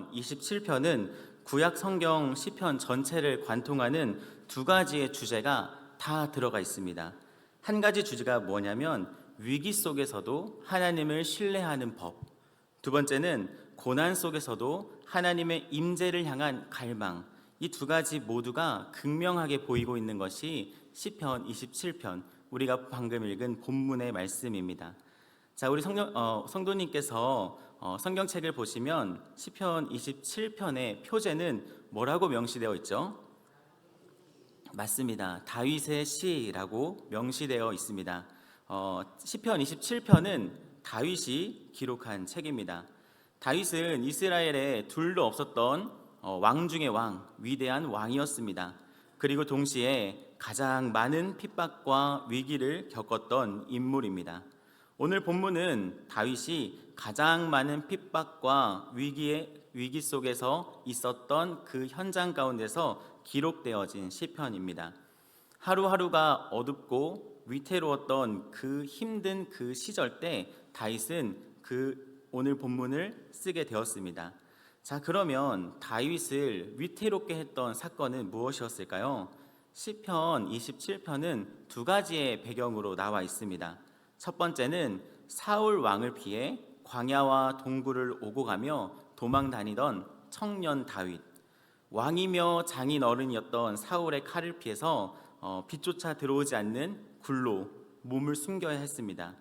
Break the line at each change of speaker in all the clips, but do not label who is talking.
시편 27편은 구약 성경 시편 전체를 관통하는 두 가지의 주제가 다 들어가 있습니다. 한 가지 주제가 뭐냐면 위기 속에서도 하나님을 신뢰하는 법. 두 번째는 고난 속에서도 하나님의 임재를 향한 갈망. 이 두 가지 모두가 극명하게 보이고 있는 것이 시편 27편, 우리가 방금 읽은 본문의 말씀입니다. 자, 우리 성도님께서 성경책을 보시면 시편 27편의 표제는 뭐라고 명시되어 있죠? 맞습니다. 다윗의 시라고 명시되어 있습니다. 시편 27편은 다윗이 기록한 책입니다. 다윗은 이스라엘에 둘도 없었던 왕 중의 왕, 위대한 왕이었습니다. 그리고 동시에 가장 많은 핍박과 위기를 겪었던 인물입니다. 오늘 본문은 다윗이 가장 많은 핍박과 위기 속에서 있었던 그 현장 가운데서 기록되어진 시편입니다. 하루하루가 어둡고 위태로웠던 그 힘든 그 시절 때 다윗은 오늘 본문을 쓰게 되었습니다. 자, 그러면 다윗을 위태롭게 했던 사건은 무엇이었을까요? 시편 27편은 두 가지의 배경으로 나와 있습니다. 첫 번째는 사울 왕을 피해 광야와 동굴을 오고 가며 도망 다니던 청년 다윗. 왕이며 장인 어른이었던 사울의 칼을 피해서 빛조차 들어오지 않는 굴로 몸을 숨겨야 했습니다.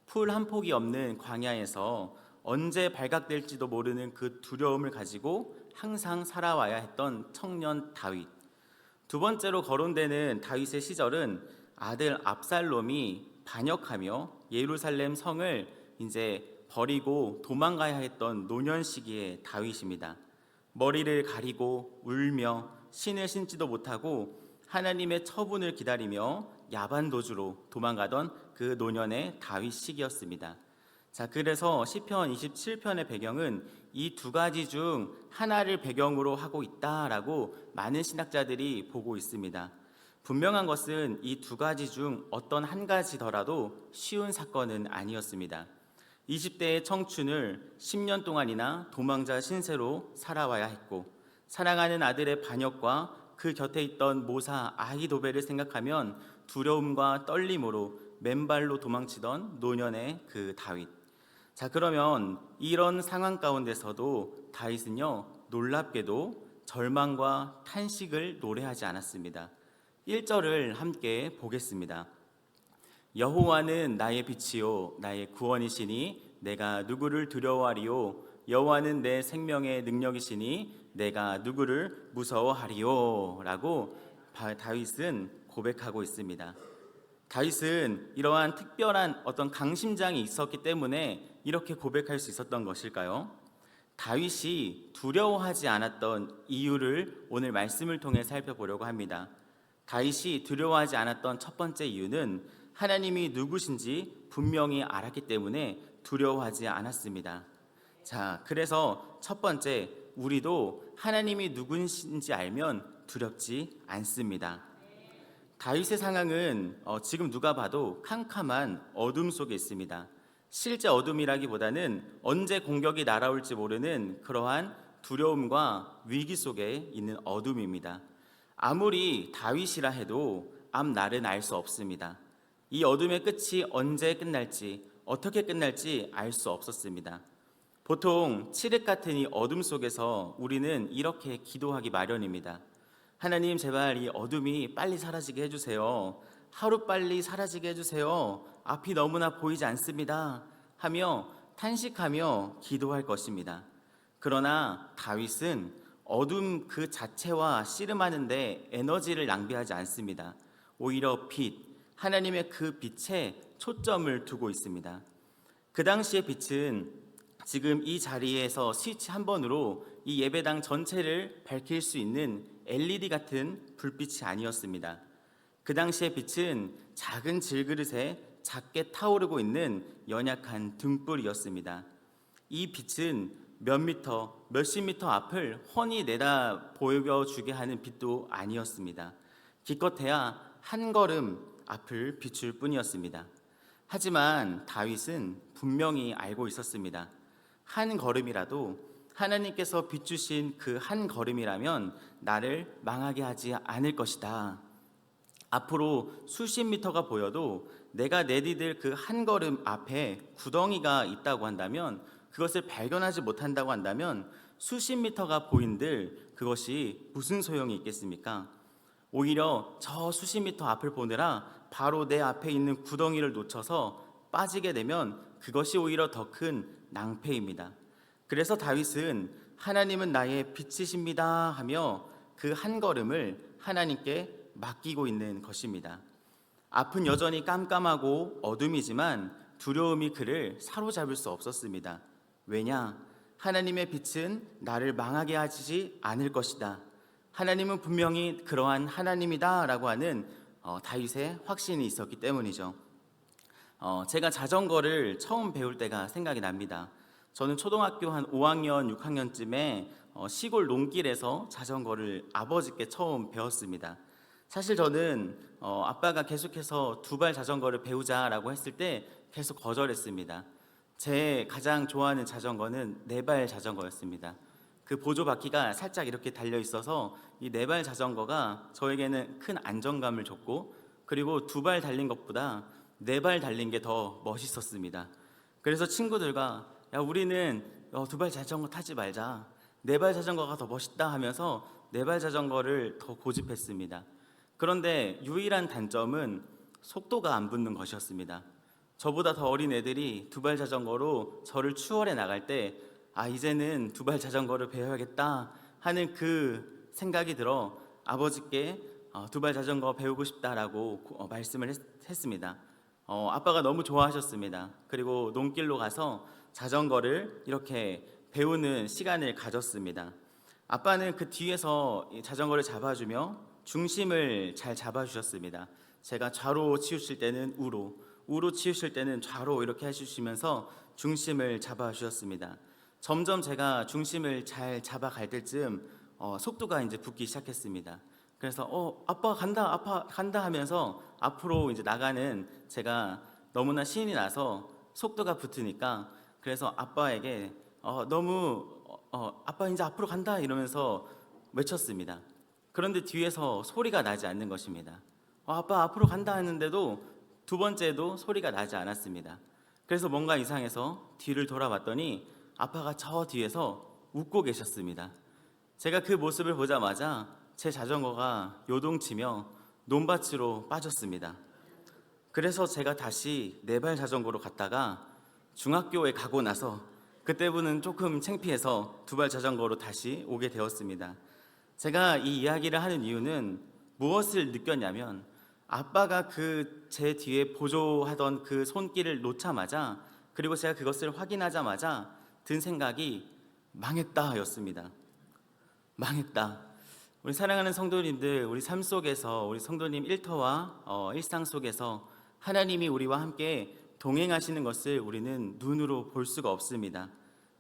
풀 한 폭이 없는 광야에서 언제 발각될지도 모르는 그 두려움을 가지고 항상 살아와야 했던 청년 다윗. 두 번째로 거론되는 다윗의 시절은 아들 압살롬이 반역하며 예루살렘 성을 이제 버리고 도망가야 했던 노년 시기의 다윗입니다. 머리를 가리고 울며 신을 신지도 못하고 하나님의 처분을 기다리며 야반도주로 도망가던 그 노년의 다윗 시기였습니다. 자, 그래서 시편 27편의 배경은 이 두 가지 중 하나를 배경으로 하고 있다라고 많은 신학자들이 보고 있습니다. 분명한 것은 이 두 가지 중 어떤 한 가지더라도 쉬운 사건은 아니었습니다. 20대의 청춘을 10년 동안이나 도망자 신세로 살아와야 했고, 사랑하는 아들의 반역과 그 곁에 있던 모사 아히도벨을 생각하면 두려움과 떨림으로 맨발로 도망치던 노년의 그 다윗. 자, 그러면 이런 상황 가운데서도 다윗은요, 놀랍게도 절망과 탄식을 노래하지 않았습니다. 1절을 함께 보겠습니다. 여호와는 나의 빛이요 나의 구원이시니 내가 누구를 두려워하리요. 여호와는 내 생명의 능력이시니 내가 누구를 무서워하리요 라고 다윗은 고백하고 있습니다. 다윗은 이러한 특별한 어떤 강심장이 있었기 때문에 이렇게 고백할 수 있었던 것일까요? 다윗이 두려워하지 않았던 이유를 오늘 말씀을 통해 살펴보려고 합니다. 다윗이 두려워하지 않았던 첫 번째 이유는 하나님이 누구신지 분명히 알았기 때문에 두려워하지 않았습니다. 자, 그래서 첫 번째, 우리도 하나님이 누구신지 알면 두렵지 않습니다. 다윗의 상황은 지금 누가 봐도 캄캄한 어둠 속에 있습니다. 실제 어둠이라기보다는 언제 공격이 날아올지 모르는 그러한 두려움과 위기 속에 있는 어둠입니다. 아무리 다윗이라 해도 앞날은 알 수 없습니다. 이 어둠의 끝이 언제 끝날지, 어떻게 끝날지 알 수 없었습니다. 보통 칠흑 같은 이 어둠 속에서 우리는 이렇게 기도하기 마련입니다. 하나님, 제발 이 어둠이 빨리 사라지게 해주세요. 하루빨리 사라지게 해주세요. 앞이 너무나 보이지 않습니다. 하며 탄식하며 기도할 것입니다. 그러나 다윗은 어둠 그 자체와 씨름하는데 에너지를 낭비하지 않습니다. 오히려 빛, 하나님의 그 빛에 초점을 두고 있습니다. 그 당시의 빛은 지금 이 자리에서 스위치 한 번으로 이 예배당 전체를 밝힐 수 있는 LED 같은 불빛이 아니었습니다. 그 당시의 빛은 작은 질그릇에 작게 타오르고 있는 연약한 등불이었습니다. 이 빛은 몇십 미터 앞을 훤히 내다 보여주게 하는 빛도 아니었습니다. 기껏해야 한 걸음 앞을 비출 뿐이었습니다. 하지만 다윗은 분명히 알고 있었습니다. 한 걸음이라도 하나님께서 비추신 그 한 걸음이라면 나를 망하게 하지 않을 것이다. 앞으로 수십 미터가 보여도 내가 내디딜 그 한 걸음 앞에 구덩이가 있다고 한다면, 그것을 발견하지 못한다고 한다면 수십 미터가 보인들 그것이 무슨 소용이 있겠습니까? 오히려 저 수십 미터 앞을 보느라 바로 내 앞에 있는 구덩이를 놓쳐서 빠지게 되면 그것이 오히려 더 큰 낭패입니다. 그래서 다윗은 하나님은 나의 빛이십니다 하며 그 한 걸음을 하나님께 맡기고 있는 것입니다. 앞은 여전히 깜깜하고 어둠이지만 두려움이 그를 사로잡을 수 없었습니다. 왜냐? 하나님의 빛은 나를 망하게 하지 않을 것이다. 하나님은 분명히 그러한 하나님이다 라고 하는 다윗의 확신이 있었기 때문이죠. 제가 자전거를 처음 배울 때가 생각이 납니다. 저는 초등학교 한 5학년, 6학년쯤에 시골 논길에서 자전거를 아버지께 처음 배웠습니다. 사실 저는 아빠가 계속해서 두 발 자전거를 배우자라고 했을 때 계속 거절했습니다. 제 가장 좋아하는 자전거는 네 발 자전거였습니다. 그 보조 바퀴가 살짝 이렇게 달려 있어서 이 네 발 자전거가 저에게는 큰 안정감을 줬고, 그리고 두 발 달린 것보다 네 발 달린 게 더 멋있었습니다. 그래서 친구들과 야, 우리는 두 발 자전거 타지 말자, 네 발 자전거가 더 멋있다 하면서 네 발 자전거를 더 고집했습니다. 그런데 유일한 단점은 속도가 안 붙는 것이었습니다. 저보다 더 어린 애들이 두 발 자전거로 저를 추월해 나갈 때 이제는 두 발 자전거를 배워야겠다 하는 그 생각이 들어 아버지께 두 발 자전거 배우고 싶다라고 말씀을 했습니다. 아빠가 너무 좋아하셨습니다. 그리고 논길로 가서 자전거를 이렇게 배우는 시간을 가졌습니다. 아빠는 그 뒤에서 자전거를 잡아주며 중심을 잘 잡아주셨습니다. 제가 좌로 치우칠 때는 우로 치우칠 때는 좌로 이렇게 해주시면서 중심을 잡아주셨습니다. 점점 제가 중심을 잘 잡아갈 때쯤 속도가 이제 붙기 시작했습니다. 그래서 아빠 간다 하면서 앞으로 이제 나가는 제가 너무나 신이 나서 속도가 붙으니까, 그래서 아빠에게 아빠 이제 앞으로 간다 이러면서 외쳤습니다. 그런데 뒤에서 소리가 나지 않는 것입니다. 아빠 앞으로 간다 했는데도 두 번째도 소리가 나지 않았습니다. 그래서 뭔가 이상해서 뒤를 돌아봤더니 아빠가 저 뒤에서 웃고 계셨습니다. 제가 그 모습을 보자마자 제 자전거가 요동치며 논밭으로 빠졌습니다. 그래서 제가 다시 네 발 자전거로 갔다가 중학교에 가고 나서 그때부는 조금 창피해서 두 발 자전거로 다시 오게 되었습니다. 제가 이 이야기를 하는 이유는 무엇을 느꼈냐면, 아빠가 그 제 뒤에 보조하던 그 손길을 놓자마자, 그리고 제가 그것을 확인하자마자 든 생각이 망했다였습니다. 망했다. 우리 사랑하는 성도님들, 우리 삶 속에서, 우리 성도님 일터와 일상 속에서 하나님이 우리와 함께 동행하시는 것을 우리는 눈으로 볼 수가 없습니다.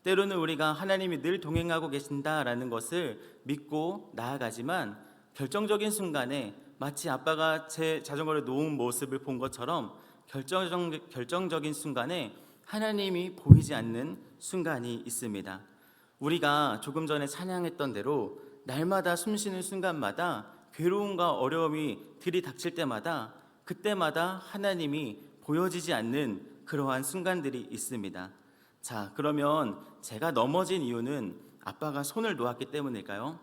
때로는 우리가 하나님이 늘 동행하고 계신다라는 것을 믿고 나아가지만, 결정적인 순간에 마치 아빠가 제 자전거를 놓은 모습을 본 것처럼 결정적인 순간에 하나님이 보이지 않는 순간이 있습니다. 우리가 조금 전에 찬양했던 대로 날마다 숨쉬는 순간마다 괴로움과 어려움이 들이닥칠 때마다, 그때마다 하나님이 보여지지 않는 그러한 순간들이 있습니다. 자, 그러면 제가 넘어진 이유는 아빠가 손을 놓았기 때문일까요?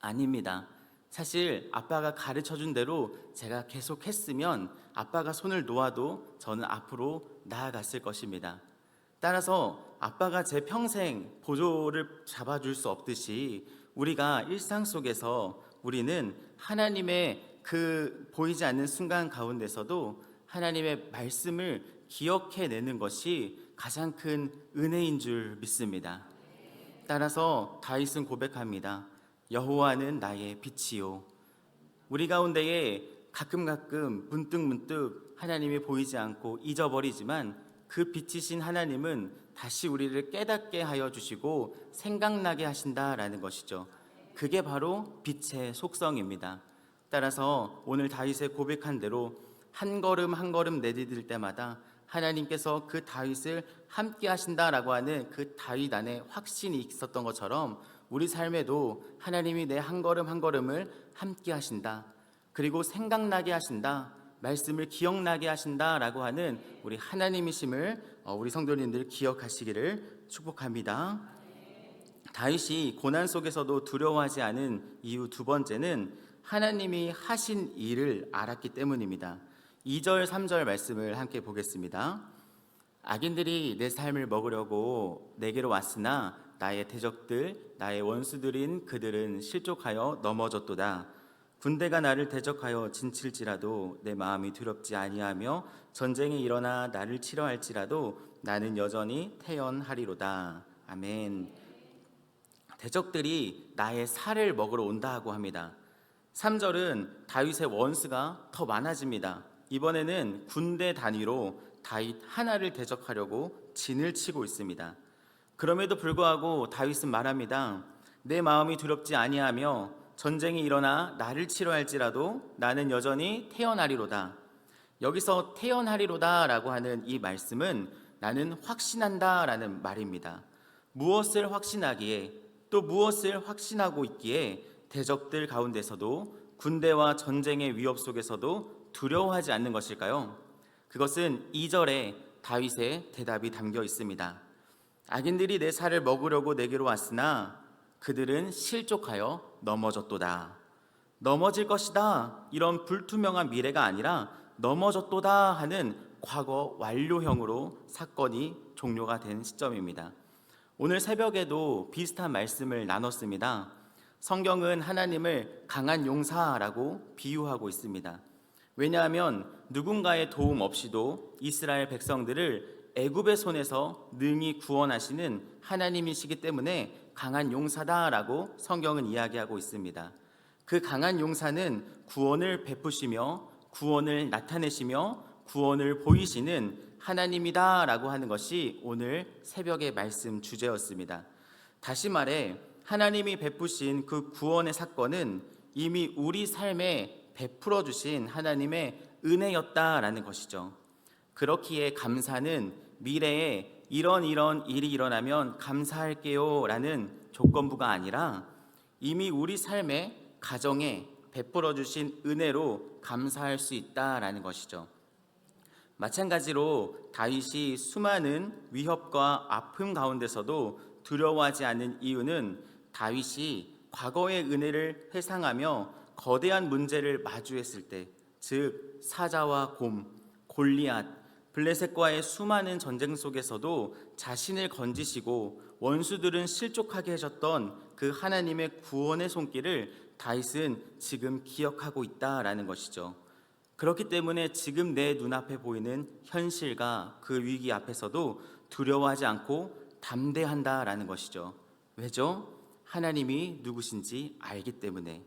아닙니다. 사실 아빠가 가르쳐준 대로 제가 계속 했으면 아빠가 손을 놓아도 저는 앞으로 나아갔을 것입니다. 따라서 아빠가 제 평생 보조를 잡아줄 수 없듯이 우리가 일상 속에서 우리는 하나님의 그 보이지 않는 순간 가운데서도 하나님의 말씀을 기억해내는 것이 가장 큰 은혜인 줄 믿습니다. 따라서 다윗은 고백합니다. 여호와는 나의 빛이요. 우리 가운데에 가끔 문득 하나님이 보이지 않고 잊어버리지만, 그 빛이신 하나님은 다시 우리를 깨닫게 하여 주시고 생각나게 하신다라는 것이죠. 그게 바로 빛의 속성입니다. 따라서 오늘 다윗의 고백한 대로 한 걸음 한 걸음 내디딜 때마다 하나님께서 그 다윗을 함께 하신다라고 하는 그 다윗 안에 확신이 있었던 것처럼 우리 삶에도 하나님이 내 한 걸음 한 걸음을 함께 하신다. 그리고 생각나게 하신다. 말씀을 기억나게 하신다라고 하는 우리 하나님이심을 우리 성도님들 기억하시기를 축복합니다. 다윗이 고난 속에서도 두려워하지 않은 이유 두 번째는 하나님이 하신 일을 알았기 때문입니다. 2절 3절 말씀을 함께 보겠습니다. 악인들이 내 삶을 먹으려고 내게로 왔으나 나의 대적들 나의 원수들인 그들은 실족하여 넘어졌도다. 군대가 나를 대적하여 진칠지라도 내 마음이 두렵지 아니하며 전쟁이 일어나 나를 치려 할지라도 나는 여전히 태연하리로다. 아멘. 대적들이 나의 살을 먹으러 온다고 합니다. 3절은 다윗의 원수가 더 많아집니다. 이번에는 군대 단위로 다윗 하나를 대적하려고 진을 치고 있습니다. 그럼에도 불구하고 다윗은 말합니다. 내 마음이 두렵지 아니하며 전쟁이 일어나 나를 치러 할지라도 나는 여전히 태어나리로다. 여기서 태어나리로다 라고 하는 이 말씀은 나는 확신한다 라는 말입니다. 무엇을 확신하기에 또 무엇을 확신하고 있기에 대적들 가운데서도 군대와 전쟁의 위협 속에서도 두려워하지 않는 것일까요? 그것은 2절에 다윗의 대답이 담겨 있습니다. 악인들이 내 살을 먹으려고 내게로 왔으나 그들은 실족하여 넘어졌도다. 넘어질 것이다. 이런 불투명한 미래가 아니라 넘어졌도다 하는 과거 완료형으로 사건이 종료가 된 시점입니다. 오늘 새벽에도 비슷한 말씀을 나눴습니다. 성경은 하나님을 강한 용사라고 비유하고 있습니다. 왜냐하면 누군가의 도움 없이도 이스라엘 백성들을 애굽의 손에서 능히 구원하시는 하나님이시기 때문에 강한 용사다라고 성경은 이야기하고 있습니다. 그 강한 용사는 구원을 베푸시며 구원을 나타내시며 구원을 보이시는 하나님이다라고 하는 것이 오늘 새벽의 말씀 주제였습니다. 다시 말해 하나님이 베푸신 그 구원의 사건은 이미 우리 삶에 베풀어 주신 하나님의 은혜였다라는 것이죠. 그렇기에 감사는 미래에 이런 일이 일어나면 감사할게요 라는 조건부가 아니라 이미 우리 삶의 가정에 베풀어 주신 은혜로 감사할 수 있다라는 것이죠. 마찬가지로 다윗이 수많은 위협과 아픔 가운데서도 두려워하지 않는 이유는 다윗이 과거의 은혜를 회상하며 거대한 문제를 마주했을 때, 즉 사자와 곰, 골리앗, 블레셋과의 수많은 전쟁 속에서도 자신을 건지시고 원수들은 실족하게 하셨던 그 하나님의 구원의 손길을 다윗은 지금 기억하고 있다라는 것이죠. 그렇기 때문에 지금 내 눈앞에 보이는 현실과 그 위기 앞에서도 두려워하지 않고 담대한다라는 것이죠. 왜죠? 하나님이 누구신지 알기 때문에.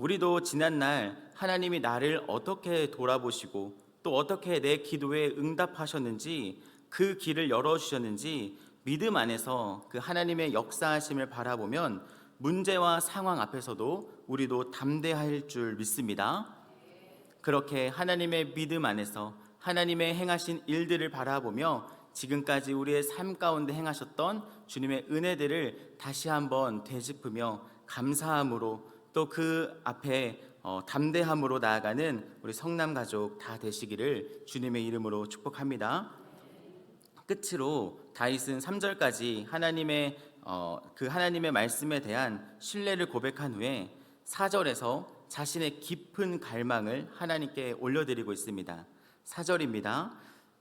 우리도 지난날 하나님이 나를 어떻게 돌아보시고 또 어떻게 내 기도에 응답하셨는지 그 길을 열어주셨는지 믿음 안에서 그 하나님의 역사하심을 바라보면 문제와 상황 앞에서도 우리도 담대할 줄 믿습니다. 그렇게 하나님의 믿음 안에서 하나님의 행하신 일들을 바라보며 지금까지 우리의 삶 가운데 행하셨던 주님의 은혜들을 다시 한번 되짚으며 감사함으로 또 그 앞에 담대함으로 나아가는 우리 성남 가족 다 되시기를 주님의 이름으로 축복합니다. 끝으로 다윗은 3절까지 하나님의 그 하나님의 말씀에 대한 신뢰를 고백한 후에 4절에서 자신의 깊은 갈망을 하나님께 올려드리고 있습니다. 4절입니다.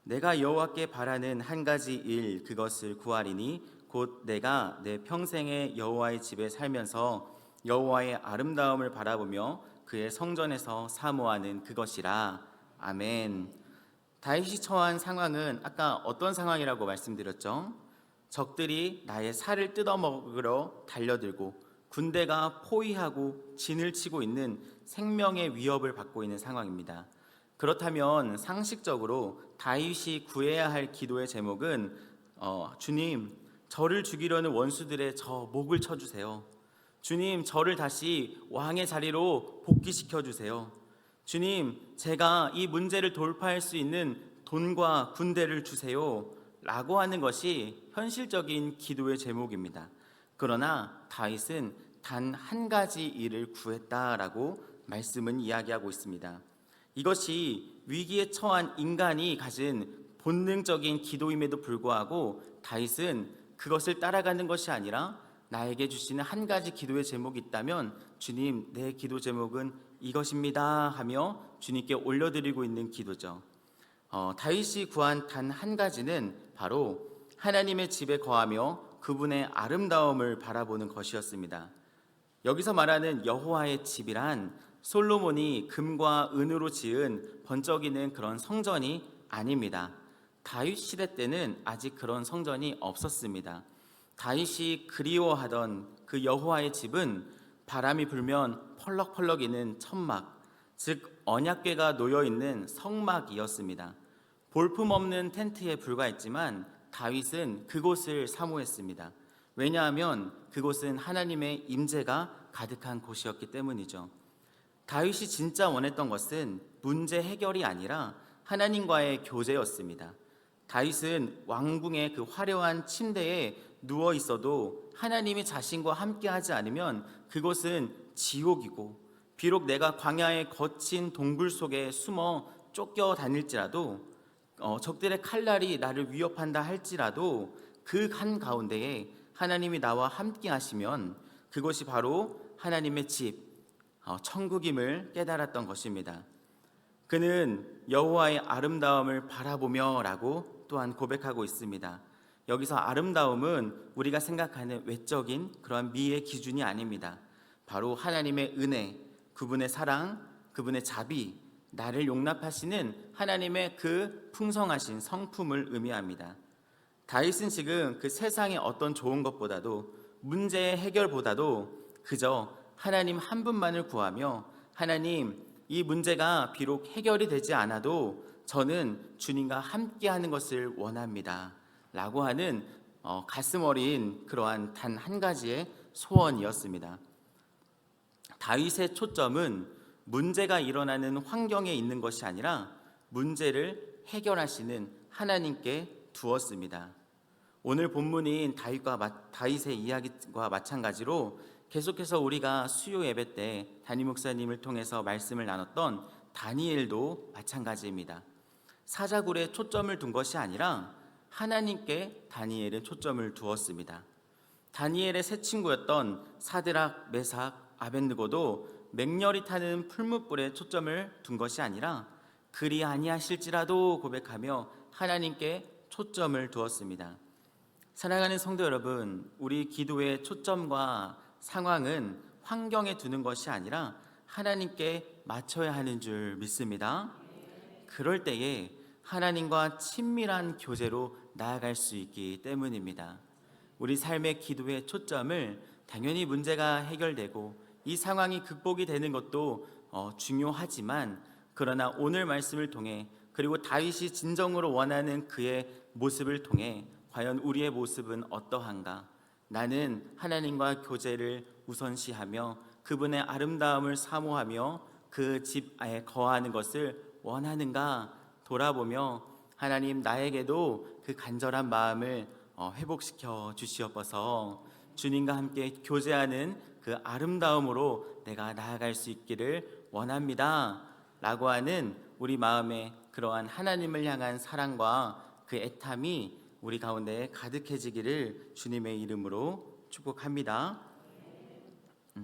내가 여호와께 바라는 한 가지 일 그것을 구하리니 곧 내가 내 평생에 여호와의 집에 살면서 여호와의 아름다움을 바라보며 그의 성전에서 사모하는 그것이라. 아멘. 다윗이 처한 상황은 아까 어떤 상황이라고 말씀드렸죠? 적들이 나의 살을 뜯어먹으러 달려들고 군대가 포위하고 진을 치고 있는 생명의 위협을 받고 있는 상황입니다. 그렇다면 상식적으로 다윗이 구해야 할 기도의 제목은 주님, 저를 죽이려는 원수들의 저 목을 쳐주세요. 주님, 저를 다시 왕의 자리로 복귀시켜 주세요. 주님, 제가 이 문제를 돌파할 수 있는 돈과 군대를 주세요 라고 하는 것이 현실적인 기도의 제목입니다. 그러나 다윗은 단 한 가지 일을 구했다라고 말씀은 이야기하고 있습니다. 이것이 위기에 처한 인간이 가진 본능적인 기도임에도 불구하고 다윗은 그것을 따라가는 것이 아니라 나에게 주시는 한 가지 기도의 제목이 있다면 주님, 내 기도 제목은 이것입니다 하며 주님께 올려드리고 있는 기도죠. 다윗이 구한 단 한 가지는 바로 하나님의 집에 거하며 그분의 아름다움을 바라보는 것이었습니다. 여기서 말하는 여호와의 집이란 솔로몬이 금과 은으로 지은 번쩍이는 그런 성전이 아닙니다. 다윗 시대 때는 아직 그런 성전이 없었습니다. 다윗이 그리워하던 그 여호와의 집은 바람이 불면 펄럭펄럭이는 천막, 즉 언약궤가 놓여 있는 성막이었습니다. 볼품없는 텐트에 불과했지만 다윗은 그곳을 사모했습니다. 왜냐하면 그곳은 하나님의 임재가 가득한 곳이었기 때문이죠. 다윗이 진짜 원했던 것은 문제 해결이 아니라 하나님과의 교제였습니다. 다윗은 왕궁의 그 화려한 침대에 누워 있어도 하나님이 자신과 함께하지 않으면 그곳은 지옥이고, 비록 내가 광야의 거친 동굴 속에 숨어 쫓겨 다닐지라도, 적들의 칼날이 나를 위협한다 할지라도 그 한가운데에 하나님이 나와 함께 하시면 그것이 바로 하나님의 집, 천국임을 깨달았던 것입니다. 그는 여호와의 아름다움을 바라보며 라고 또한 고백하고 있습니다. 여기서 아름다움은 우리가 생각하는 외적인 그런 미의 기준이 아닙니다. 바로 하나님의 은혜, 그분의 사랑, 그분의 자비, 나를 용납하시는 하나님의 그 풍성하신 성품을 의미합니다. 다윗은 지금 그 세상의 어떤 좋은 것보다도, 문제의 해결보다도 그저 하나님 한 분만을 구하며, 하나님, 이 문제가 비록 해결이 되지 않아도 저는 주님과 함께하는 것을 원합니다 라고 하는 가슴 어린 그러한 단 한 가지의 소원이었습니다. 다윗의 초점은 문제가 일어나는 환경에 있는 것이 아니라 문제를 해결하시는 하나님께 두었습니다. 오늘 본문인 다윗의 이야기와 마찬가지로 계속해서 우리가 수요 예배 때 담임 목사님을 통해서 말씀을 나눴던 다니엘도 마찬가지입니다. 사자굴에 초점을 둔 것이 아니라 하나님께 다니엘은 초점을 두었습니다. 다니엘의 세 친구였던 사드락, 메삭, 아벳느고도 맹렬히 타는 풀무불에 초점을 둔 것이 아니라 그리 아니하실지라도 고백하며 하나님께 초점을 두었습니다. 사랑하는 성도 여러분, 우리 기도의 초점과 상황은 환경에 두는 것이 아니라 하나님께 맞춰야 하는 줄 믿습니다. 그럴 때에 하나님과 친밀한 교제로 나아갈 수 있기 때문입니다. 우리 삶의 기도의 초점을 당연히 문제가 해결되고 이 상황이 극복이 되는 것도 중요하지만, 그러나 오늘 말씀을 통해, 그리고 다윗이 진정으로 원하는 그의 모습을 통해 과연 우리의 모습은 어떠한가? 나는 하나님과 교제를 우선시하며 그분의 아름다움을 사모하며 그 집에 거하는 것을 원하는가 돌아보며, 하나님, 나에게도 그 간절한 마음을 회복시켜 주시옵소서. 주님과 함께 교제하는 그 아름다움으로 내가 나아갈 수 있기를 원합니다 라고 하는 우리 마음에 그러한 하나님을 향한 사랑과 그 애탐이 우리 가운데 가득해지기를 주님의 이름으로 축복합니다.